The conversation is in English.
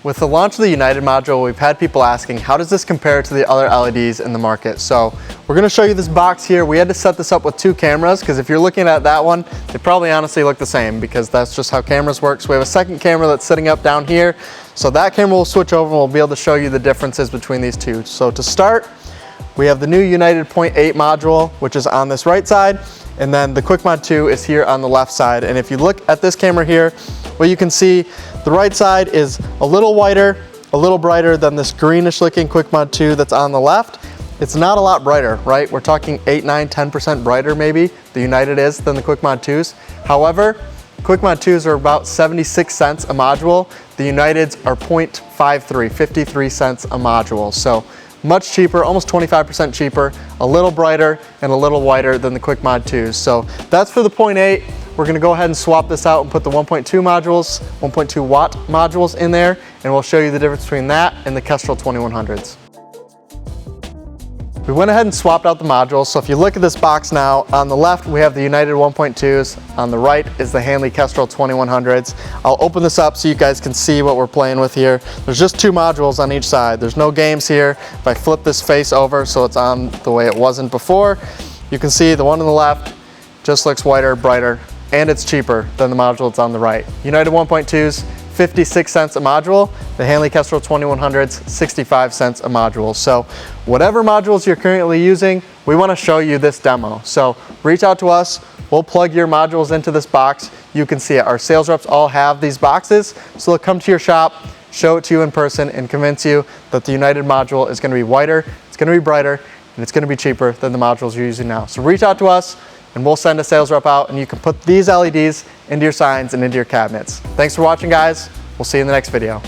With the launch of the United module, we've had people asking, how does this compare to the other LEDs in the market? So we're gonna show you this box here. We had to set this up with two cameras because if you're looking at that one, they probably honestly look the same because that's just how cameras work. So we have a second camera that's sitting up down here. So that camera will switch over and we'll be able to show you the differences between these two. So to start, we have the new United 0.8 module, which is on this right side. And then the Qwik Mod 2 is here on the left side. And if you look at this camera here, well, you can see the right side is a little whiter, a little brighter than this greenish looking Qwik Mod 2 that's on the left. It's not a lot brighter, right? We're talking 8, 9, 10% brighter maybe, the United is, than the Qwik Mod 2s. However, Qwik Mod 2s are about 76 cents a module. The Uniteds are 0.53, 53 cents a module. So much cheaper, almost 25% cheaper, a little brighter and a little whiter than the Qwik Mod 2s. So that's for the 0.8. We're gonna go ahead and swap this out and put the 1.2 modules, 1.2 watt modules in there, and we'll show you the difference between that and the Kestrel 2100s. We went ahead and swapped out the modules. So if you look at this box now, on the left we have the United 1.2s, on the right is the HanleyLED Kestrel 2100s. I'll open this up so you guys can see what we're playing with here. There's just two modules on each side. There's no games here. If I flip this face over so it's on the way it wasn't before, you can see the one on the left just looks whiter, brighter, and it's cheaper than the module that's on the right. United 1.2s, 56 cents a module. The HanleyLED Kestrel 2100s, 65 cents a module. So whatever modules you're currently using, we want to show you this demo. So reach out to us, we'll plug your modules into this box. You can see it. Our sales reps all have these boxes, so they'll come to your shop, show it to you in person, and convince you that the United module is going to be whiter, it's going to be brighter, and it's going to be cheaper than the modules you're using now. So reach out to us, and we'll send a sales rep out and you can put these LEDs into your signs and into your cabinets. Thanks for watching, guys. We'll see you in the next video.